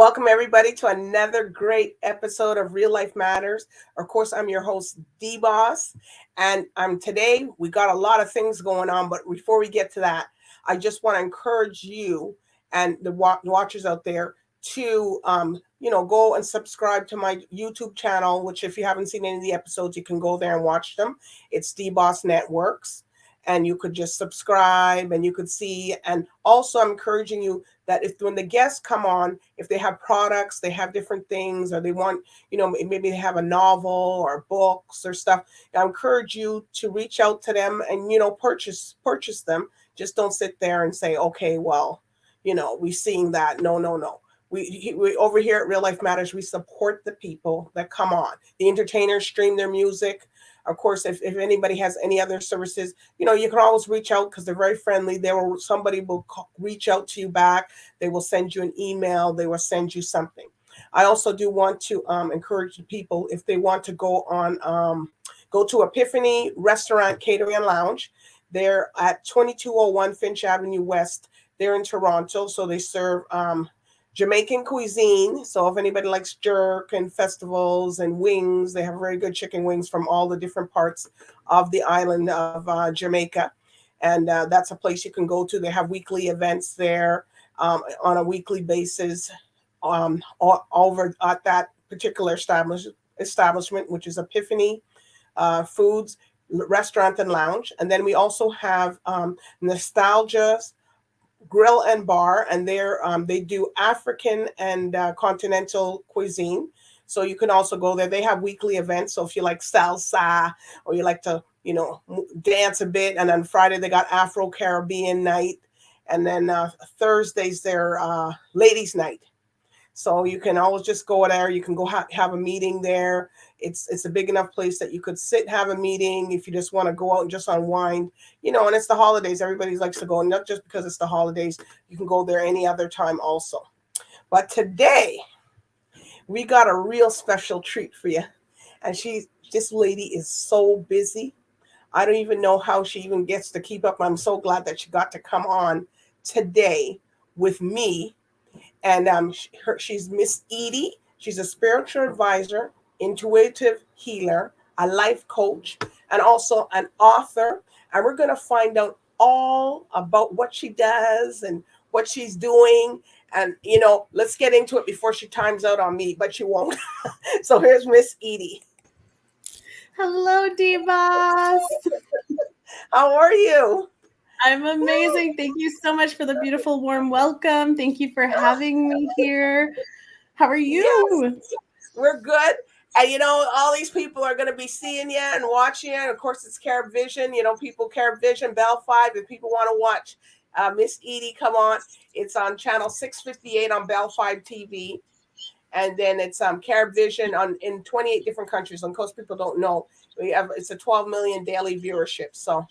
Welcome, everybody, to another great episode of Real Life Matters. Of course, I'm your host, DBoss. And today we got a lot of things going on. But before we get to that, I just want to encourage you and the watchers out there to, go and subscribe to my YouTube channel, which if you haven't seen any of the episodes, you can go there and watch them. It's DBoss Networks. And you could just subscribe and you could see. And also, I'm encouraging you that when the guests come on, if they have products, they have different things, or they want, maybe they have a novel or books or stuff, I encourage you to reach out to them and, purchase them. Just don't sit there and say, okay, well, we're seeing that. No. We over here at Real Life Matters, we support the people that come on. The entertainers stream their music. Of course, if anybody has any other services, you can always reach out because they're very friendly. Somebody will reach out to you back. They will send you an email. They will send you something. I also do want to encourage people if they want to go to Epiphany Restaurant Catering and Lounge. They're at 2201 Finch Avenue West. They're in Toronto, so they serve Jamaican cuisine. So if anybody likes jerk and festivals and wings, they have very good chicken wings from all the different parts of the island of Jamaica. And that's a place you can go to. They have weekly events there on a weekly basis over at that particular establishment, which is Epiphany Foods Restaurant and Lounge. And then we also have Nostalgia's Grill and Bar, and they do African and continental cuisine. So you can also go there. They have weekly events. So if you like salsa or you like to, dance a bit, and on Friday they got Afro-Caribbean night, and then Thursdays they're ladies' night. So you can always just go there. You can go have a meeting there. It's a big enough place that you could sit, have a meeting if you just want to go out and just unwind, and it's the holidays. Everybody likes to go, not just because it's the holidays. You can go there any other time also. But today we got a real special treat for you. And this lady is so busy. I don't even know how she even gets to keep up. I'm so glad that she got to come on today with me. And she's Miss EDIE. She's a spiritual advisor, intuitive healer, a life coach, and also an author. And we're going to find out all about what she does and what she's doing. And, let's get into it before she times out on me, but she won't. So here's Miss EDIE. Hello, DBoss. How are you? I'm amazing. Thank you so much for the beautiful, warm welcome. Thank you for having me here. How are you? Yes, we're good. And, all these people are going to be seeing you and watching you. And, of course, it's Carib Vision. Carib Vision, Bell 5. If people want to watch Miss EDIE come on, it's on channel 658 on Bell 5 TV. And then it's Carib Vision in 28 different countries. And, of course, people don't know. It's a 12 million daily viewership. So.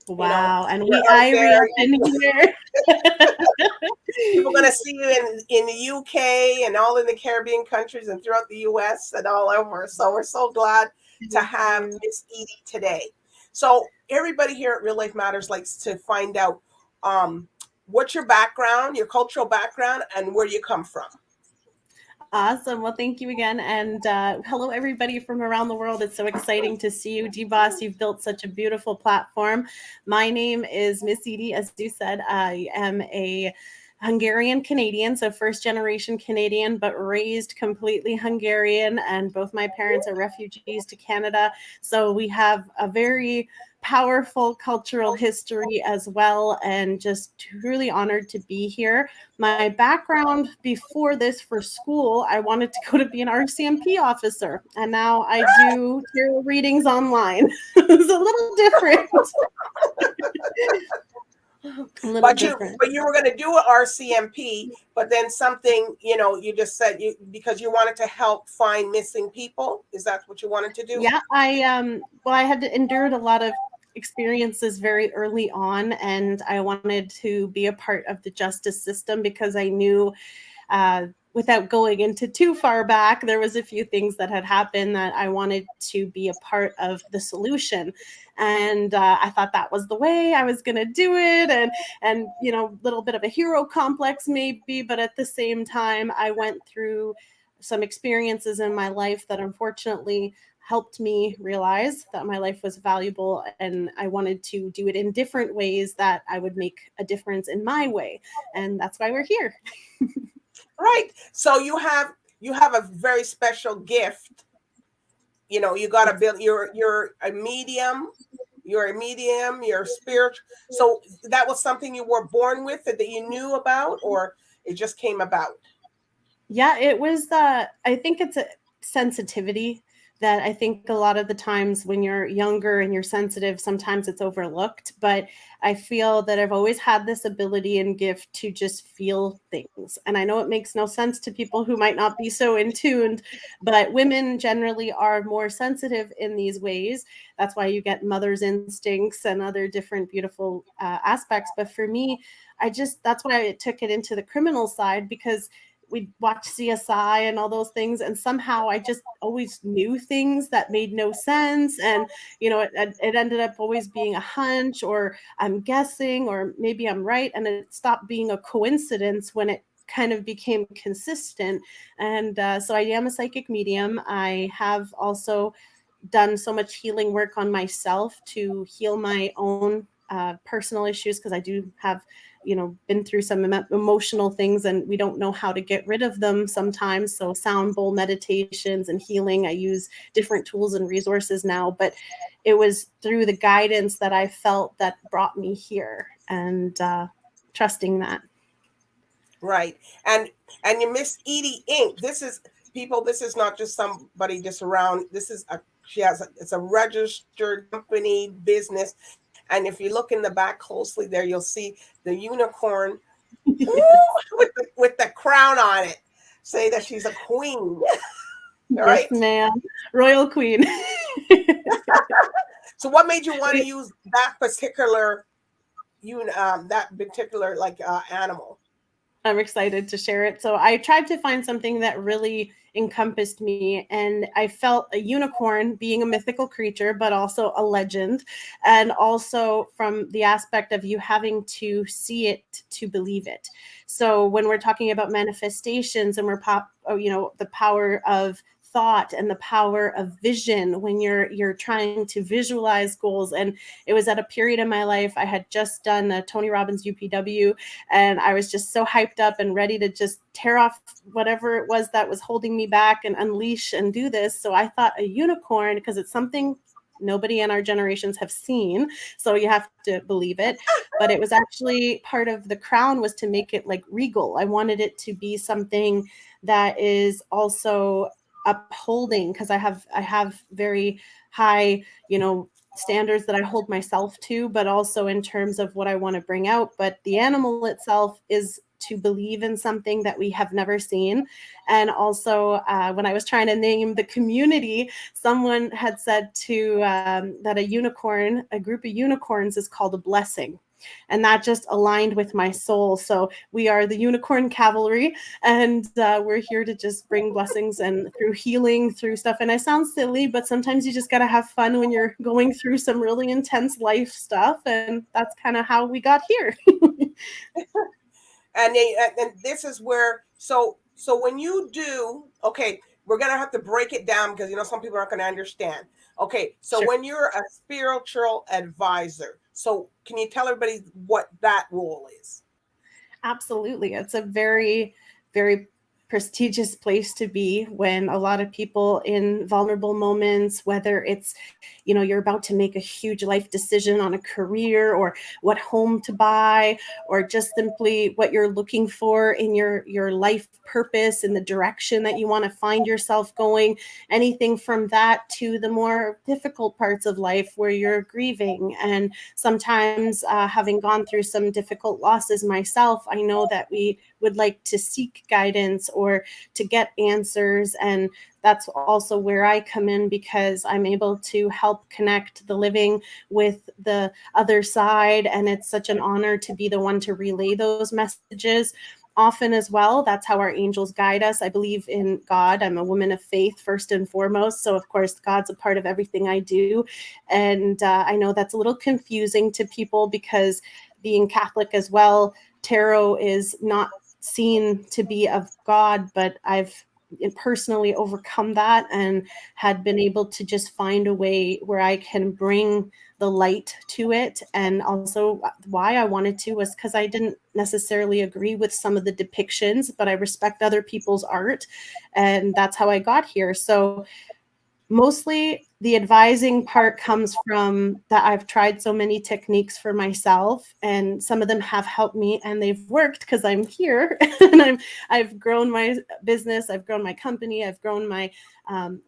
Wow, and I re-up in here. People are going to see you in the UK and all in the Caribbean countries and throughout the US and all over. So we're so glad to have Miss EDIE today. So everybody here at Real Life Matters likes to find out what's your background, your cultural background, and where you come from. Awesome. Well, thank you again. And hello, everybody from around the world. It's so exciting to see you, DBoss. You've built such a beautiful platform. My name is Miss EDIE. As you said, I am a Hungarian Canadian, so first generation Canadian, but raised completely Hungarian. And both my parents are refugees to Canada. So we have a very powerful cultural history as well, and just truly honored to be here. My background before this for school, I wanted to go to be an RCMP officer, and now I do tarot readings online. It's a little different. But you were going to do an RCMP, but then something, you just said because you wanted to help find missing people. Is that what you wanted to do? Yeah, I had endured a lot of experiences very early on, and I wanted to be a part of the justice system because I knew without going into too far back, there was a few things that had happened that I wanted to be a part of the solution. And I thought that was the way I was going to do it. And, you know, a little bit of a hero complex maybe, but at the same time, I went through some experiences in my life that unfortunately helped me realize that my life was valuable, and I wanted to do it in different ways that I would make a difference in my way. And that's why we're here. Right. So you have a very special gift. You know, you got to build. You're a medium. You're a medium. You're spiritual. So that was something you were born with that you knew about, or it just came about. Yeah, it was I think it's a sensitivity that I think a lot of the times when you're younger and you're sensitive, sometimes it's overlooked. But I feel that I've always had this ability and gift to just feel things. And I know it makes no sense to people who might not be so in tuned, but women generally are more sensitive in these ways. That's why you get mother's instincts and other different beautiful aspects. But for me, that's why I took it into the criminal side, because we'd watch CSI and all those things, and somehow I just always knew things that made no sense. And you know, it ended up always being a hunch, or I'm guessing, or maybe I'm right, and it stopped being a coincidence when it kind of became consistent. And so I am a psychic medium. I have also done so much healing work on myself to heal my own personal issues, because I do have, you know, been through some emotional things, and we don't know how to get rid of them sometimes. So sound bowl meditations and healing, I use different tools and resources now, but it was through the guidance that I felt that brought me here, and trusting that. Right. And you Miss Edie Inc. This is people. This is not just somebody just around. This is it's a registered company business. And if you look in the back closely there, you'll see the unicorn with the crown on it. Say that she's a queen. All Yes, right. ma'am. Royal Queen. So what made you want to use that particular like animal? I'm excited to share it. So I tried to find something that really encompassed me, and I felt a unicorn being a mythical creature, but also a legend, and also from the aspect of you having to see it to believe it. So when we're talking about manifestations, and you know, the power of thought and the power of vision, when you're trying to visualize goals. And it was at a period in my life, I had just done a Tony Robbins UPW, and I was just so hyped up and ready to just tear off whatever it was that was holding me back and unleash and do this. So I thought a unicorn, because it's something nobody in our generations have seen, so you have to believe it. But it was actually part of the crown, was to make it like regal. I wanted it to be something that is also upholding, because I have very high, you know, standards that I hold myself to, but also in terms of what I want to bring out. But the animal itself is to believe in something that we have never seen. And also, when I was trying to name the community, someone had said that a group of unicorns is called a blessing. And that just aligned with my soul. So we are the Unicorn Cavalry, and we're here to just bring blessings and through healing, through stuff. And I sound silly, but sometimes you just got to have fun when you're going through some really intense life stuff. And that's kind of how we got here. And this is where, so when you do, okay, we're gonna have to break it down, because you know some people aren't gonna understand. Okay, so Sure. when you're a spiritual advisor, so can you tell everybody what that role is? Absolutely. It's a very, very prestigious place to be, when a lot of people in vulnerable moments, whether it's, you know, you're about to make a huge life decision on a career, or what home to buy, or just simply what you're looking for in your life purpose and the direction that you want to find yourself going, anything from that to the more difficult parts of life where you're grieving. And sometimes, having gone through some difficult losses myself, I know that we would like to seek guidance or to get answers. And that's also where I come in, because I'm able to help connect the living with the other side. And it's such an honor to be the one to relay those messages. often as well. That's how our angels guide us. I believe in God. I'm a woman of faith first and foremost. So of course, God's a part of everything I do. And I know that's a little confusing to people because being Catholic as well, tarot is not seen to be of God, but I've personally overcome that and had been able to just find a way where I can bring the light to it. And also why I wanted to was because I didn't necessarily agree with some of the depictions, but I respect other people's art. And that's how I got here. So mostly the advising part comes from that I've tried so many techniques for myself, and some of them have helped me and they've worked because I'm here and I've grown my business, I've grown my company, I've grown my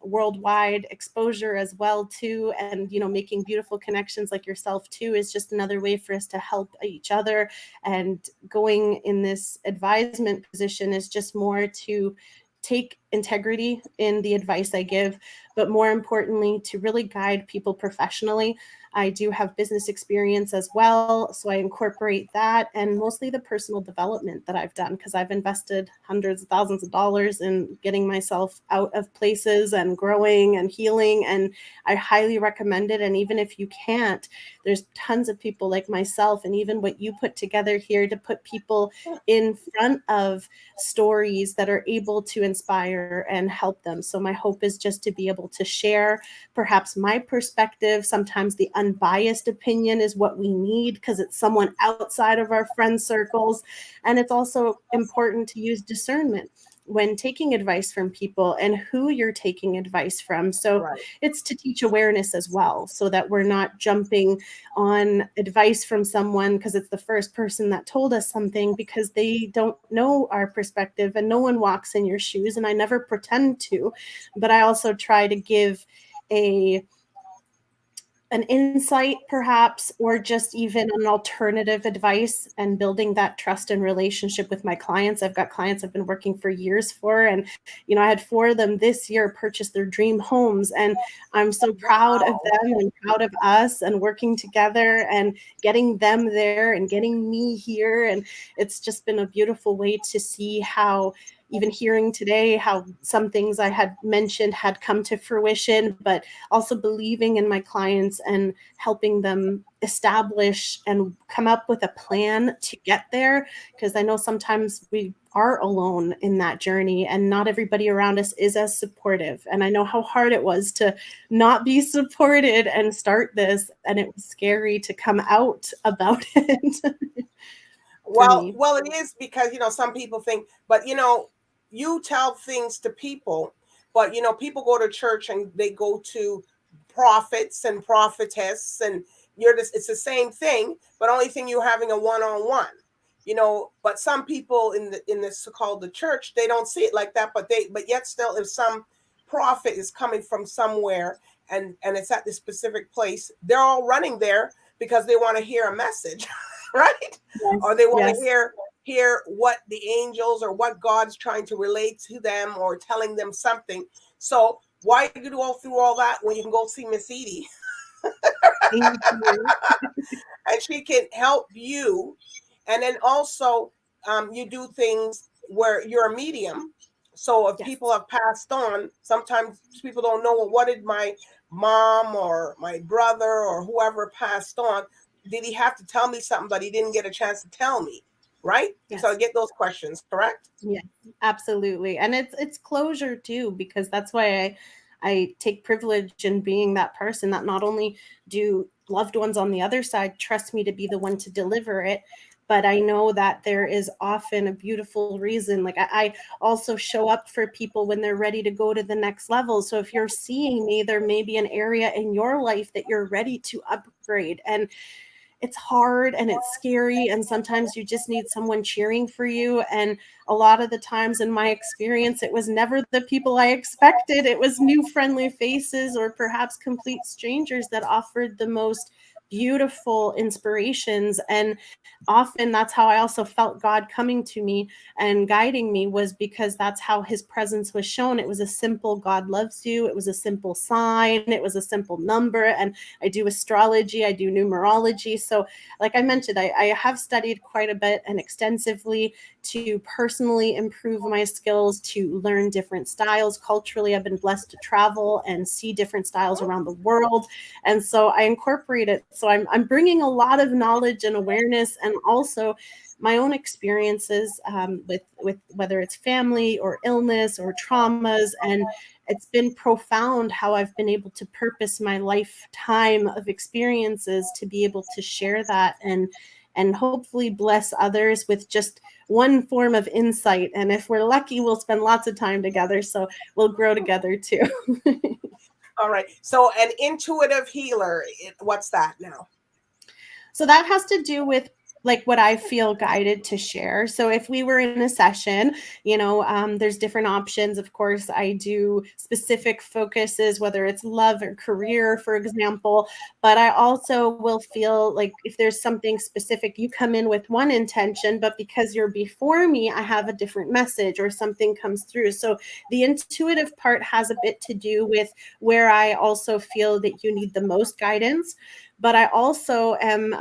worldwide exposure as well too. And making beautiful connections like yourself too is just another way for us to help each other. And going in this advisement position is just more to take integrity in the advice I give, but more importantly, to really guide people professionally. I do have business experience as well, so I incorporate that, and mostly the personal development that I've done, because I've invested hundreds of thousands of dollars in getting myself out of places and growing and healing, and I highly recommend it. And even if you can't, there's tons of people like myself, and even what you put together here to put people in front of stories that are able to inspire and help them. So my hope is just to be able to share perhaps my perspective. Sometimes the unbiased opinion is what we need because it's someone outside of our friend circles. And it's also important to use discernment when taking advice from people and who you're taking advice from. So Right. it's to teach awareness as well, so that we're not jumping on advice from someone because it's the first person that told us something, because they don't know our perspective, and no one walks in your shoes, and I never pretend to. But I also try to give an insight perhaps, or just even an alternative advice, and building that trust and relationship with my clients. I've got clients I've been working for years for, and I had 4 of them this year purchase their dream homes, and I'm so proud of them and proud of us and working together and getting them there and getting me here. And it's just been a beautiful way to see how, even hearing today, how some things I had mentioned had come to fruition, but also believing in my clients and helping them establish and come up with a plan to get there. Because I know sometimes we are alone in that journey, and not everybody around us is as supportive. And I know how hard it was to not be supported and start this, and it was scary to come out about it. Well, it is, because some people think, but you tell things to people, but people go to church and they go to prophets and prophetess, and it's the same thing, but only thing you're having a one-on-one. But some people in this so-called the church, they don't see it like that, but yet still, if some prophet is coming from somewhere and it's at this specific place, they're all running there because they want to hear a message. Right? Yes, Or they want yes. to hear what the angels or what God's trying to relate to them or telling them something. So why go through all that when you can go see Miss Edie? Thank you. And she can help you. And then also, you do things where you're a medium. So if Yes. people have passed on, sometimes people don't know, well, what did my mom or my brother or whoever passed on, did he have to tell me something, but he didn't get a chance to tell me, right? Yes. So I get those questions, correct? Yeah, absolutely. And it's closure too, because that's why I take privilege in being that person, that not only do loved ones on the other side trust me to be the one to deliver it, but I know that there is often a beautiful reason. Like I also show up for people when they're ready to go to the next level. So if you're seeing me, there may be an area in your life that you're ready to upgrade. And it's hard and it's scary, and sometimes you just need someone cheering for you. And a lot of the times in my experience, it was never the people I expected. It was new friendly faces or perhaps complete strangers that offered the most beautiful inspirations. And often that's how I also felt God coming to me and guiding me, was because that's how his presence was shown. It was a simple God loves you. It was a simple sign. It was a simple number. And I do astrology, I do numerology. So like I mentioned, I have studied quite a bit and extensively to personally improve my skills, to learn different styles. Culturally, I've been blessed to travel and see different styles around the world. And so I incorporate it. So I'm bringing a lot of knowledge and awareness, and also my own experiences with whether it's family or illness or traumas. And it's been profound how I've been able to purpose my lifetime of experiences to be able to share that and hopefully bless others with just one form of insight. And if we're lucky, we'll spend lots of time together. So we'll grow together too. All right. So an intuitive healer, what's that now? So that has to do with like what I feel guided to share. So if we were in a session, there's different options. Of course, I do specific focuses, whether it's love or career, for example. But I also will feel like if there's something specific, you come in with one intention, but because you're before me, I have a different message or something comes through. So the intuitive part has a bit to do with where I also feel that you need the most guidance. But I also am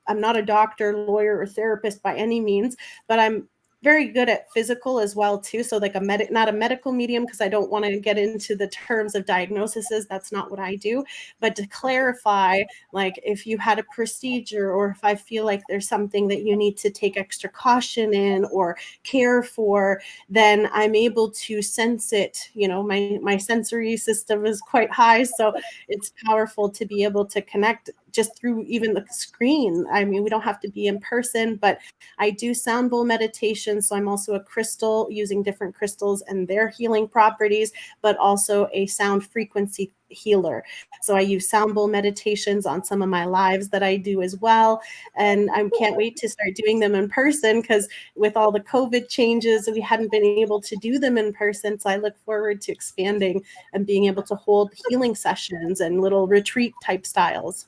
I'm not a doctor, lawyer, or therapist by any means, but I'm very good at physical as well too. So like not a medical medium, because I don't want to get into the terms of diagnoses. That's not what I do. But to clarify, like if you had a procedure, or if I feel like there's something that you need to take extra caution in or care for, then I'm able to sense it. My sensory system is quite high, so it's powerful to be able to connect just through even the screen. I mean, we don't have to be in person, but I do sound bowl meditation. So I'm also a crystal, using different crystals and their healing properties, but also a sound frequency healer. So I use sound bowl meditations on some of my lives that I do as well. And I can't wait to start doing them in person, because with all the COVID changes, we hadn't been able to do them in person. So I look forward to expanding and being able to hold healing sessions and little retreat type styles.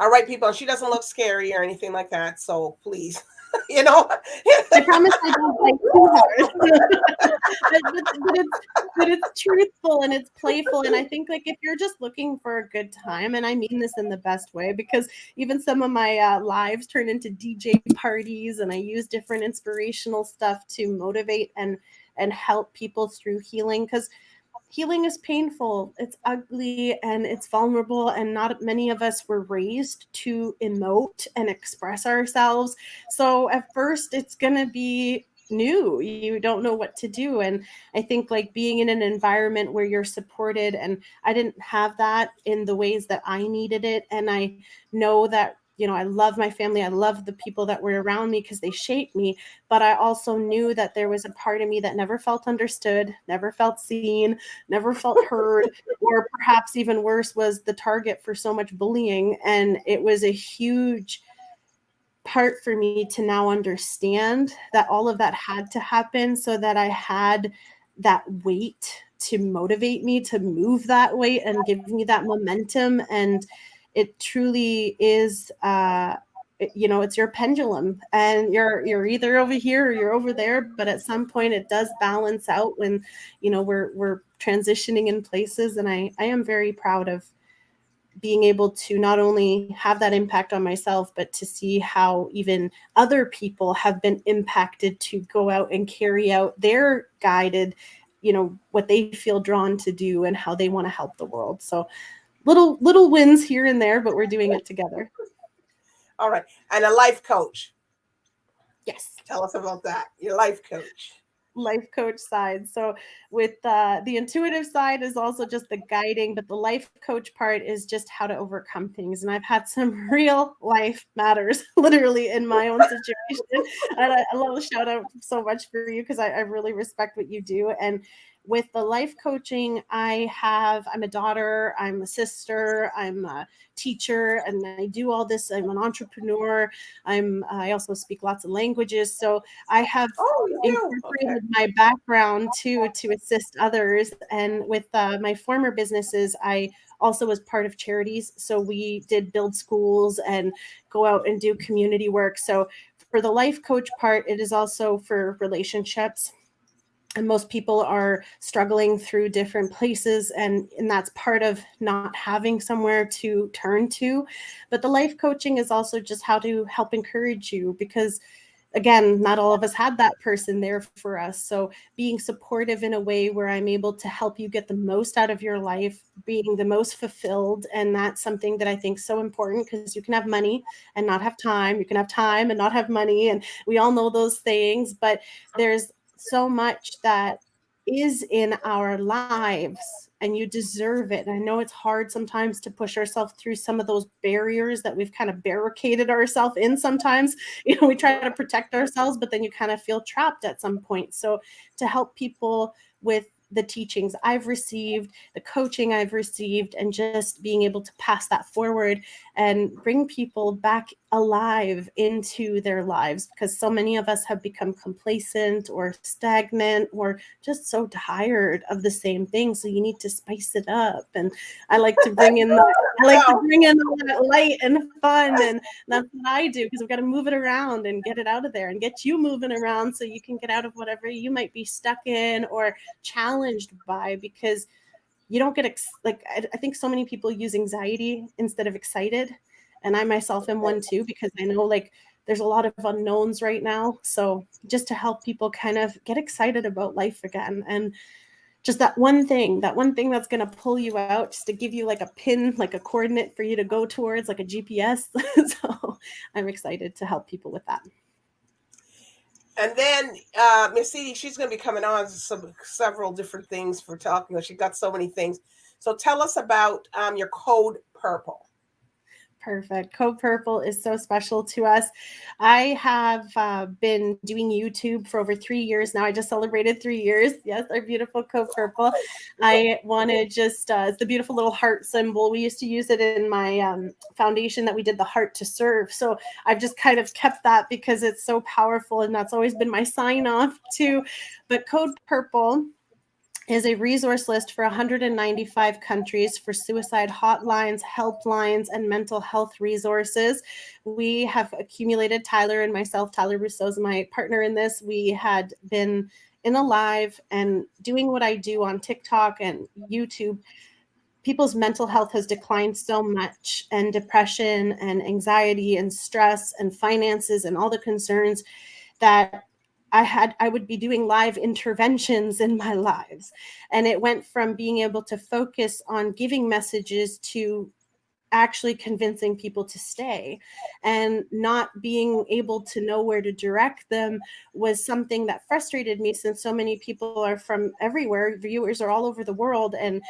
All right, people. She doesn't look scary or anything like that. So please, I promise I don't bite too hard. but it's truthful and it's playful. And I think like if you're just looking for a good time, and I mean this in the best way, because even some of my lives turn into DJ parties, and I use different inspirational stuff to motivate and help people through healing, because healing is painful, it's ugly, and it's vulnerable, and not many of us were raised to emote and express ourselves. So at first it's going to be new, you don't know what to do. And I think like being in an environment where you're supported, and I didn't have that in the ways that I needed it. And I know that I love my family. I love the people that were around me because they shaped me. But I also knew that there was a part of me that never felt understood, never felt seen, never felt heard, or perhaps even worse, was the target for so much bullying. And it was a huge part for me to now understand that all of that had to happen so that I had that weight to motivate me to move that weight and give me that momentum. And it truly is it's your pendulum, and you're either over here or you're over there, but at some point it does balance out when we're transitioning in places. And I am very proud of being able to not only have that impact on myself, but to see how even other people have been impacted to go out and carry out their guided, what they feel drawn to do and how they want to help the world. So little wins here and there, but we're doing it together. All right. And a life coach. Yes. Tell us about that. Your life coach. Life coach side. So with the intuitive side is also just the guiding, but the life coach part is just how to overcome things. And I've had some real life matters literally in my own situation. And I love a shout out so much for you, because I really respect what you do. And with the life coaching, I'm a daughter, I'm a sister, I'm a teacher, and I do all this. I'm an entrepreneur. I also speak lots of languages. So I have incorporated my background to assist others. And with my former businesses, I also as part of charities. So we did build schools and go out and do community work. So for the life coach part, it is also for relationships. And most people are struggling through different places, and that's part of not having somewhere to turn to. But the life coaching is also just how to help encourage you, because again, not all of us had that person there for us. So being supportive in a way where I'm able to help you get the most out of your life, being the most fulfilled. And that's something that I think is so important, because you can have money and not have time. You can have time and not have money. And we all know those things, but there's so much that is in our lives, and you deserve it. And I know it's hard sometimes to push ourselves through some of those barriers that we've kind of barricaded ourselves in sometimes. We try to protect ourselves, but then you kind of feel trapped at some point. So to help people with the teachings I've received, the coaching I've received, and just being able to pass that forward and bring people back alive into their lives, because so many of us have become complacent or stagnant or just so tired of the same thing. So you need to spice it up. And I like to bring in that light and fun, and that's what I do, because we've got to move it around and get it out of there and get you moving around so you can get out of whatever you might be stuck in or challenged by, because you don't get I think so many people use anxiety instead of excited, and I myself am one too, because I know there's a lot of unknowns right now. So just to help people kind of get excited about life again, and just that one thing that's going to pull you out, just to give you like a pin, like a coordinate for you to go towards, like a GPS. So I'm excited to help people with that. And then Miss Edie, she's going to be coming on several different things for talking. She got so many things. So tell us about your code Purple. Perfect. Code Purple is so special to us. I have been doing YouTube for over 3 years now. I just celebrated 3 years. Yes, our beautiful Code Purple. I want to just, it's the beautiful little heart symbol. We used to use it in my foundation that we did, the Heart to Serve. So I've just kind of kept that because it's so powerful, and that's always been my sign off too. But Code Purple is a resource list for 195 countries for suicide hotlines, helplines, and mental health resources. We have accumulated, Tyler and myself, Tyler Rousseau is my partner in this. We had been in a live and doing what I do on TikTok and YouTube. People's mental health has declined so much, and depression and anxiety and stress and finances and all the concerns that I would be doing live interventions in my lives. And it went from being able to focus on giving messages to actually convincing people to stay, and not being able to know where to direct them was something that frustrated me, since so many people are from everywhere. Viewers are all over the world, and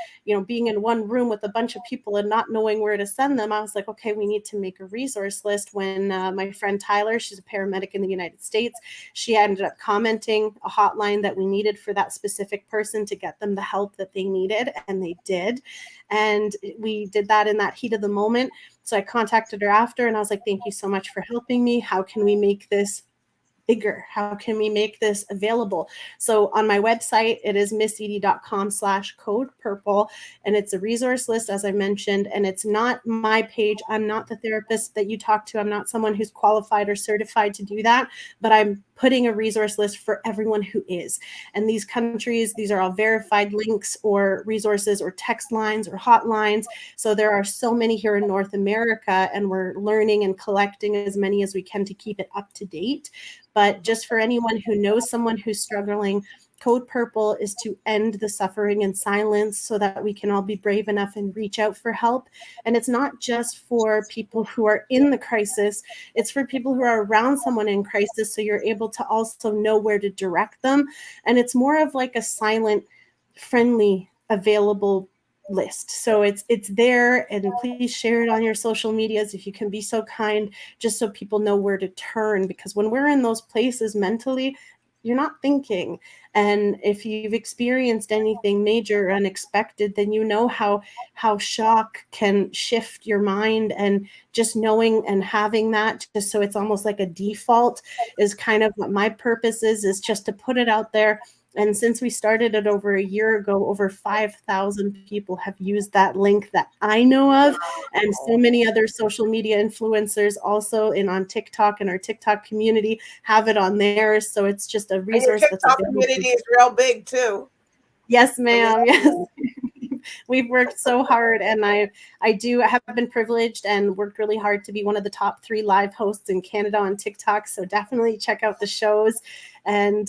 being in one room with a bunch of people and not knowing where to send them, I was like, okay, we need to make a resource list. When my friend Tyler, she's a paramedic in the United States, she ended up commenting a hotline that we needed for that specific person to get them the help that they needed, and they did. And we did that in that heat of the moment. So I contacted her after, and I was like, thank you so much for helping me. How can we make this bigger? How can we make this available? So on my website, it is missedie.com/code purple. And it's a resource list, as I mentioned, and it's not my page. I'm not the therapist that you talk to. I'm not someone who's qualified or certified to do that, but I'm putting a resource list for everyone who is. And these countries, these are all verified links or resources or text lines or hotlines. So there are so many here in North America, and we're learning and collecting as many as we can to keep it up to date. But just for anyone who knows someone who's struggling, Code Purple is to end the suffering and silence, so that we can all be brave enough and reach out for help. And it's not just for people who are in the crisis, it's for people who are around someone in crisis, so you're able to also know where to direct them. And it's more of like a silent, friendly, available list. So it's there, and please share it on your social medias if you can be so kind, just so people know where to turn, because when we're in those places mentally, you're not thinking. And if you've experienced anything major or unexpected, then you know how shock can shift your mind. And just knowing and having that, just so it's almost like a default, is kind of what my purpose is just to put it out there And since we started it over a year ago, over 5,000 people have used that link that I know of. And so many other social media influencers also on TikTok and our TikTok community have it on theirs. So it's just a And your resource that's TikTok available. community is real big too. Yes, ma'am. Yes. We've worked so hard, and I have been privileged and worked really hard to be one of the top 3 live hosts in Canada on TikTok. So definitely check out the shows. And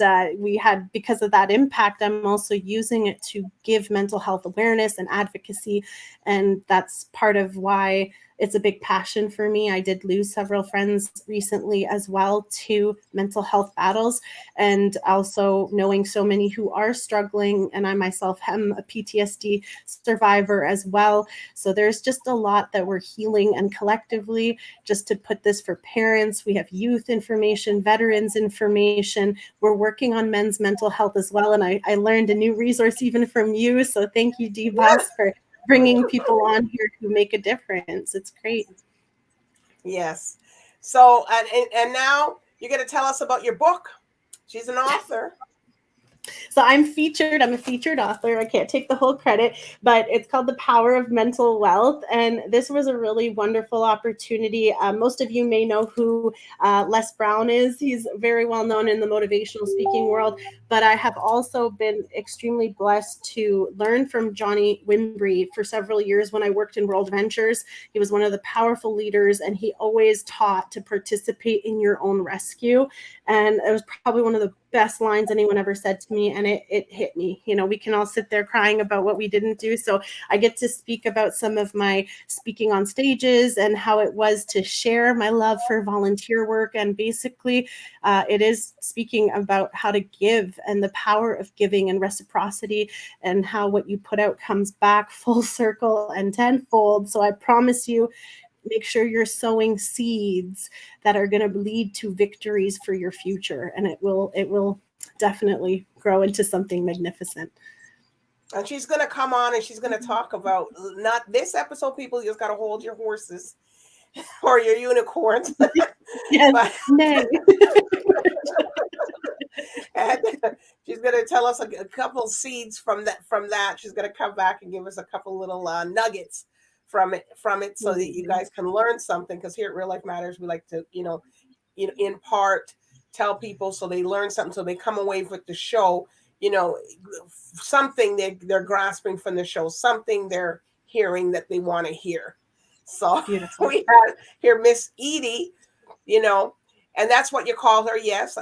because of that impact, I'm also using it to give mental health awareness and advocacy. And that's part of why it's a big passion for me. I did lose several friends recently as well to mental health battles, and also knowing so many who are struggling. And I myself am a PTSD survivor as well. So there's just a lot that we're healing. And collectively, just to put this for parents, we have youth information, veterans information. We're working on men's mental health as well. And I learned a new resource even from you. So thank you, DBoss, for bringing people on here who make a difference. It's great. Yes. So, and now you're going to tell us about your book. She's an author. So I'm featured. I'm a featured author. I can't take the whole credit, but it's called The Power of Mental Wealth. And this was a really wonderful opportunity. Most of you may know who Les Brown is. He's very well known in the motivational speaking world. But I have also been extremely blessed to learn from Johnny Wimbrey for several years when I worked in World Ventures. He was one of the powerful leaders, and he always taught to participate in your own rescue. And it was probably one of the best lines anyone ever said to me, and it hit me. You know, we can all sit there crying about what we didn't do. So I get to speak about some of my speaking on stages and how it was to share my love for volunteer work. And basically, it is speaking about how to give and the power of giving and reciprocity, and how what you put out comes back full circle and tenfold. So I promise you, make sure you're sowing seeds that are going to lead to victories for your future, and it will definitely grow into something magnificent. And she's going to come on and she's going to talk about, not this episode, people, you just got to hold your horses or your unicorns. Yes. But, Nay. and she's going to tell us a couple seeds from that. She's going to come back and give us a couple little nuggets from it so that you guys can learn something, because here at Real Life Matters, we like to, in part tell people so they learn something, so they come away with the show, something they're grasping from the show, something they're hearing that they want to hear. So Beautiful. We have here Miss Edie, and that's what you call her. Yes,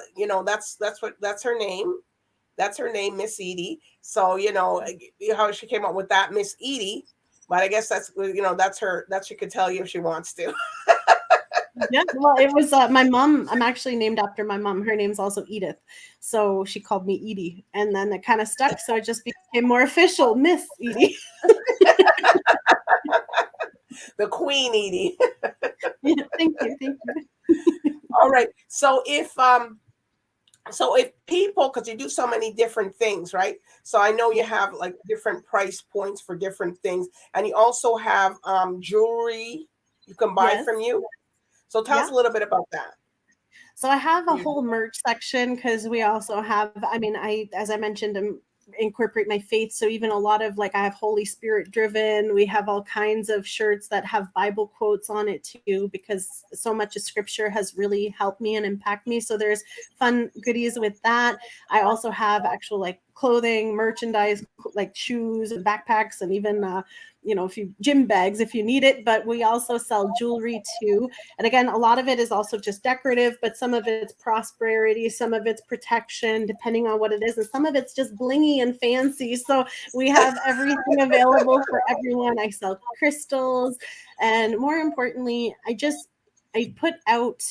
that's her name. That's her name, Miss Edie. So how she came up with that, Miss Edie. But I guess that's her. That she could tell you if she wants to. Yeah, well, it was my mom. I'm actually named after my mom. Her name's also Edith, so she called me Edie, and then it kind of stuck. So it just became more official, Miss Edie. The Queen Edie. Yeah, thank you. All right. So if people, because you do so many different things, right? So I know you have like different price points for different things, and you also have jewelry you can buy from you. So tell us a little bit about that. So I have a whole merch section, because we also have, as I mentioned, incorporate my faith. So even a lot of I have Holy Spirit driven. We have all kinds of shirts that have Bible quotes on it too, because so much of scripture has really helped me and impact me. So there's fun goodies with that. I also have actual clothing, merchandise, like shoes and backpacks, and even a few gym bags if you need it. But we also sell jewelry too. And again, a lot of it is also just decorative, but some of it's prosperity, some of it's protection, depending on what it is, and some of it's just blingy and fancy. So we have everything available for everyone. I sell crystals, and more importantly, I put out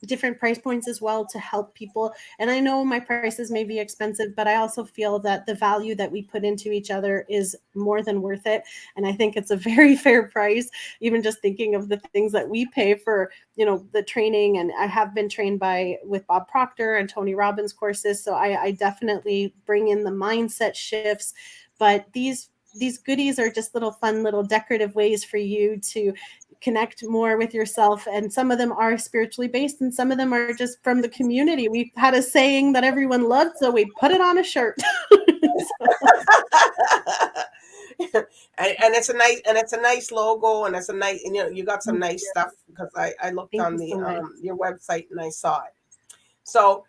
different price points as well to help people. And I know my prices may be expensive, but I also feel that the value that we put into each other is more than worth it. And I think it's a very fair price, even just thinking of the things that we pay for, the training. And I have been trained with Bob Proctor and Tony Robbins courses. So I definitely bring in the mindset shifts, but these goodies are just little fun, little decorative ways for you to connect more with yourself. And some of them are spiritually based and some of them are just from the community. We've had a saying that everyone loved, so we put it on a shirt. And it's a nice logo, and it's a nice, and you got some nice stuff, because I looked Thank on you the so much. your website and I saw it. So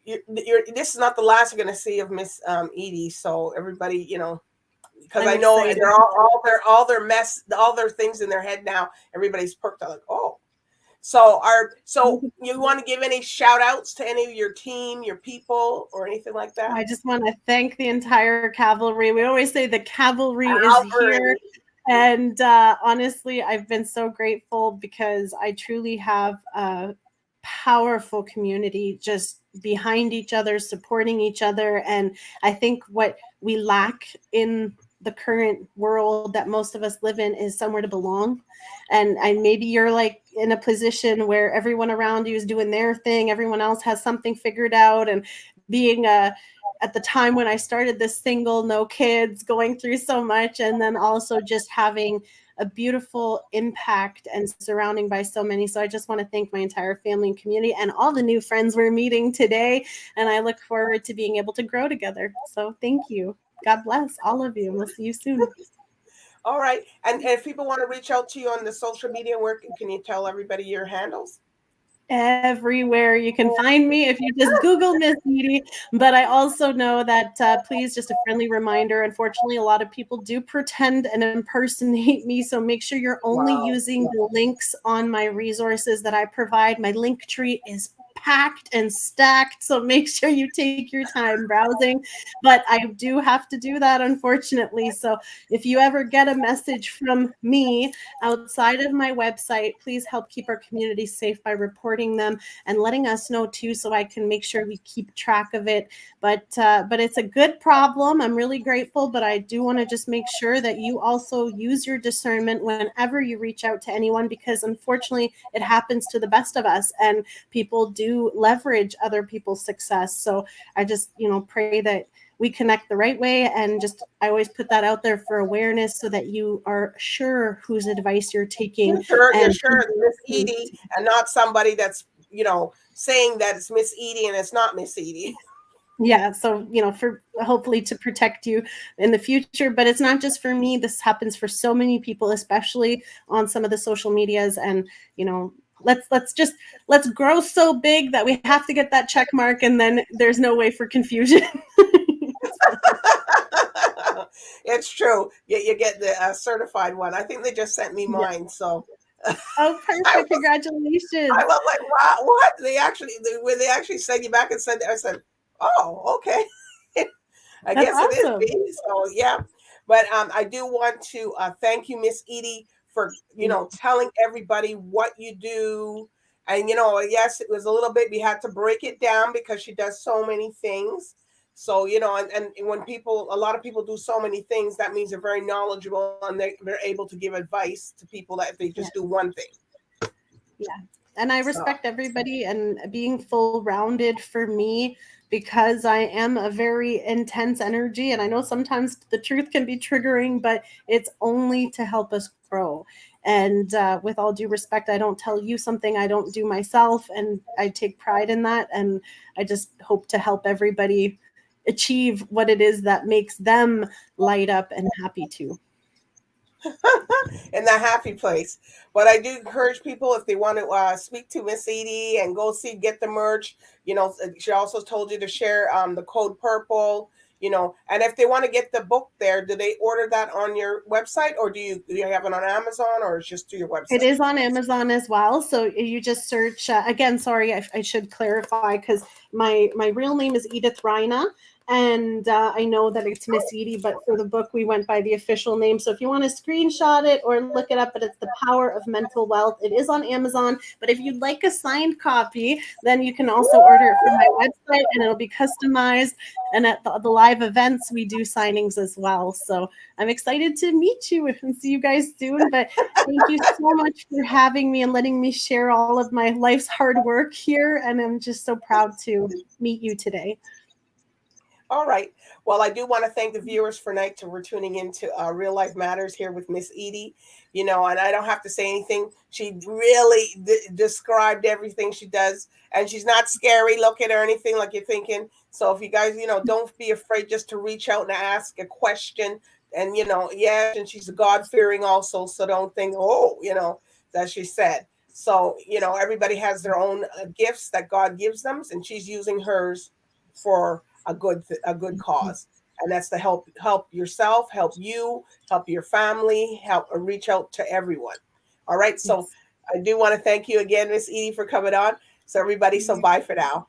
this is not the last you're going to see of Miss Edie. So everybody, because I'm I know excited. they're all their mess, all their things in their head now. Everybody's perked up like, oh. So you want to give any shout outs to any of your team, your people, or anything like that? I just want to thank the entire cavalry. We always say the cavalry is here. And honestly, I've been so grateful because I truly have a powerful community just behind each other, supporting each other. And I think what we lack in the current world that most of us live in is somewhere to belong. And maybe you're like in a position where everyone around you is doing their thing, everyone else has something figured out, and being at the time when I started this single, no kids, going through so much, and then also just having a beautiful impact and surrounding by so many. So I just want to thank my entire family and community and all the new friends we're meeting today. And I look forward to being able to grow together. So thank you. God bless all of you. We'll see you soon. All right. And if people want to reach out to you on the social media, where can you tell everybody your handles? Everywhere you can find me if you just Google Miss Edie. But I also know that please, just a friendly reminder, unfortunately a lot of people do pretend and impersonate me, so make sure you're only using the links on my resources that I provide. My link tree is packed and stacked, so make sure you take your time browsing. But I do have to do that, unfortunately. So if you ever get a message from me outside of my website, please help keep our community safe by reporting them and letting us know too, so I can make sure we keep track of it. But it's a good problem. I'm really grateful, but I do want to just make sure that you also use your discernment whenever you reach out to anyone, because unfortunately it happens to the best of us, and people do leverage other people's success. So I just, pray that we connect the right way, and just I always put that out there for awareness so that you are sure whose advice you're taking. You're sure it's Miss Edie and not somebody that's saying that it's Miss Edie and it's not Miss Edie. Yeah, so for hopefully to protect you in the future. But it's not just for me. This happens for so many people, especially on some of the social medias. And let's grow so big that we have to get that check mark, and then there's no way for confusion. It's true. You get the certified one. I think they just sent me mine. Yeah. So. Oh, perfect! Congratulations. I was like, wow, what? When they actually sent you back and said, I said, oh, okay. I That's guess awesome. It is. So yeah, but I do want to thank you, Miss Edie, for telling everybody what you do. And yes, it was a little bit. We had to break it down because she does so many things. So and when a lot of people do so many things, that means they're very knowledgeable and they're able to give advice to people that if they just do one thing. Yeah. And I respect everybody, and being full rounded for me, because I am a very intense energy. And I know sometimes the truth can be triggering, but it's only to help us grow. And with all due respect, I don't tell you something I don't do myself. And I take pride in that. And I just hope to help everybody achieve what it is that makes them light up and happy too. In the happy place. But I do encourage people, if they want to speak to Miss Edie and go get the merch, she also told you to share the code purple, and if they want to get the book there, do they order that on your website, or do you have it on Amazon, or it's just through your website? It is on Amazon as well. So you just search, again, sorry, I should clarify, because my real name is Edith Reina. And I know that it's Miss Edie, but for the book, we went by the official name. So if you want to screenshot it or look it up, but it's The Power of Mental Wealth. It is on Amazon. But if you'd like a signed copy, then you can also order it from my website, and it'll be customized. And at the live events, we do signings as well. So I'm excited to meet you and see you guys soon. But thank you so much for having me and letting me share all of my life's hard work here. And I'm just so proud to meet you today. All right. Well, I do want to thank the viewers for night to we're tuning into Real Life Matters here with Miss Edie. And I don't have to say anything. She really described everything she does, and she's not scary looking or anything like you're thinking. So if you guys, don't be afraid just to reach out and ask a question. And yeah, and she's God fearing also. So don't think, oh, that she said. So everybody has their own gifts that God gives them, and she's using hers for a good cause, and that's to help yourself, help you, help your family, help reach out to everyone. All right, so Yes. I do want to thank you again, Miss Edie, for coming on. So everybody, so bye for now.